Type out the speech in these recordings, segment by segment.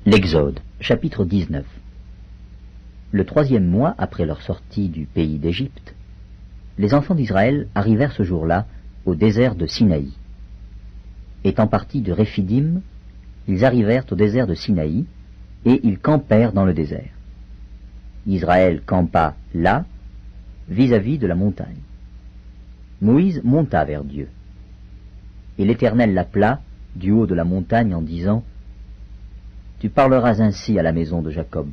L'Exode, chapitre 19. Le 3e mois après leur sortie du pays d'Égypte, les enfants d'Israël arrivèrent ce jour-là au désert de Sinaï. Étant partis de Réphidim, ils arrivèrent au désert de Sinaï, et ils campèrent dans le désert. Israël campa là, vis-à-vis de la montagne. Moïse monta vers Dieu. Et l'Éternel l'appela du haut de la montagne en disant: Tu parleras ainsi à la maison de Jacob.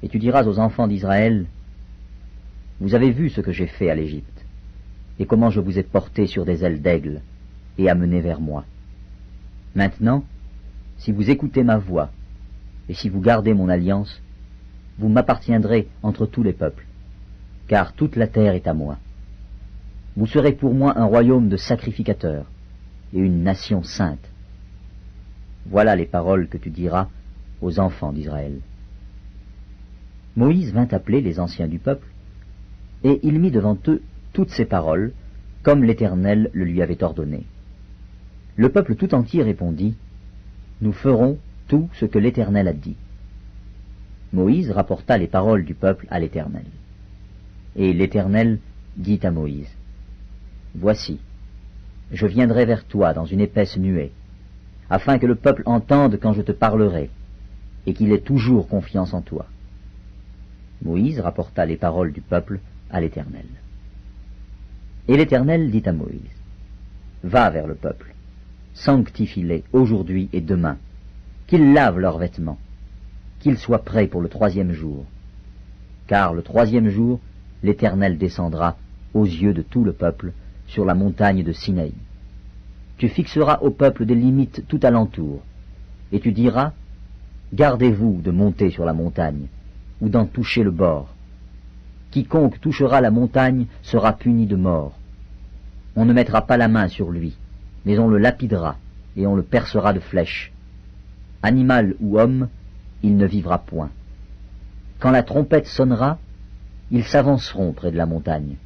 Et tu diras aux enfants d'Israël: Vous avez vu ce que j'ai fait à l'Égypte, et comment je vous ai porté sur des ailes d'aigle, et amené vers moi. Maintenant, si vous écoutez ma voix, et si vous gardez mon alliance, vous m'appartiendrez entre tous les peuples, car toute la terre est à moi. Vous serez pour moi un royaume de sacrificateurs, et une nation sainte. Voilà les paroles que tu diras aux enfants d'Israël. Moïse vint appeler les anciens du peuple, et il mit devant eux toutes ces paroles, comme l'Éternel le lui avait ordonné. Le peuple tout entier répondit: Nous ferons tout ce que l'Éternel a dit. Moïse rapporta les paroles du peuple à l'Éternel. Et l'Éternel dit à Moïse: Voici, je viendrai vers toi dans une épaisse nuée, afin que le peuple entende quand je te parlerai, et qu'il ait toujours confiance en toi. Moïse rapporta les paroles du peuple à l'Éternel. Et l'Éternel dit à Moïse: Va vers le peuple, sanctifie-les aujourd'hui et demain, qu'ils lavent leurs vêtements, qu'ils soient prêts pour le 3e jour. Car le 3e jour, l'Éternel descendra aux yeux de tout le peuple sur la montagne de Sinaï. Tu fixeras au peuple des limites tout alentour, et tu diras: Gardez-vous de monter sur la montagne, ou d'en toucher le bord. Quiconque touchera la montagne sera puni de mort. On ne mettra pas la main sur lui, mais on le lapidera, et on le percera de flèches. Animal ou homme, il ne vivra point. Quand la trompette sonnera, ils s'avanceront près de la montagne.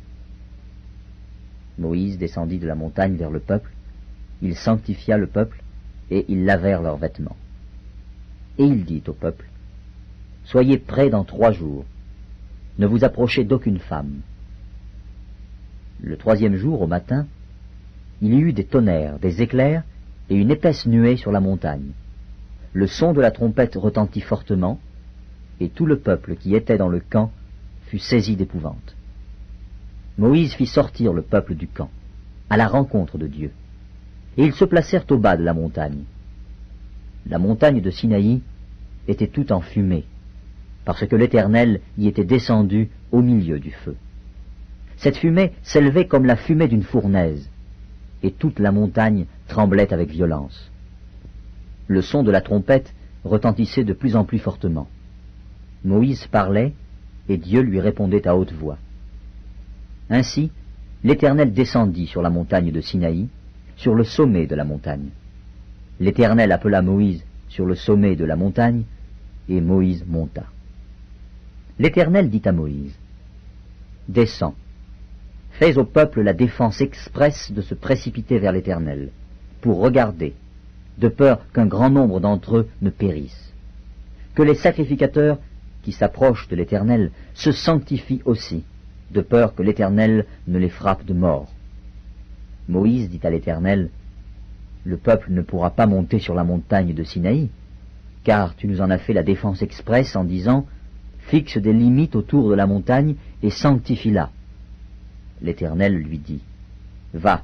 Moïse descendit de la montagne vers le peuple, il sanctifia le peuple, et ils lavèrent leurs vêtements. Et il dit au peuple: Soyez prêts dans 3 jours, ne vous approchez d'aucune femme. Le 3e jour, au matin, il y eut des tonnerres, des éclairs, et une épaisse nuée sur la montagne. Le son de la trompette retentit fortement, et tout le peuple qui était dans le camp fut saisi d'épouvante. Moïse fit sortir le peuple du camp, à la rencontre de Dieu, et ils se placèrent au bas de la montagne. La montagne de Sinaï était toute en fumée, parce que l'Éternel y était descendu au milieu du feu. Cette fumée s'élevait comme la fumée d'une fournaise, et toute la montagne tremblait avec violence. Le son de la trompette retentissait de plus en plus fortement. Moïse parlait, et Dieu lui répondait à haute voix. Ainsi, l'Éternel descendit sur la montagne de Sinaï, sur le sommet de la montagne. L'Éternel appela Moïse sur le sommet de la montagne, et Moïse monta. L'Éternel dit à Moïse: Descends, fais au peuple la défense expresse de se précipiter vers l'Éternel, pour regarder, de peur qu'un grand nombre d'entre eux ne périssent. Que les sacrificateurs qui s'approchent de l'Éternel se sanctifient aussi, de peur que l'Éternel ne les frappe de mort. Moïse dit à l'Éternel: Le peuple ne pourra pas monter sur la montagne de Sinaï, car tu nous en as fait la défense expresse en disant: Fixe des limites autour de la montagne et sanctifie-la. L'Éternel lui dit: Va,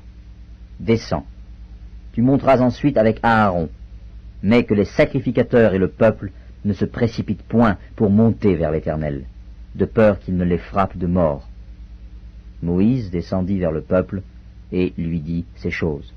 descends. Tu monteras ensuite avec Aaron, mais que les sacrificateurs et le peuple ne se précipitent point pour monter vers l'Éternel, de peur qu'il ne les frappe de mort. Moïse descendit vers le peuple et lui dit ces choses.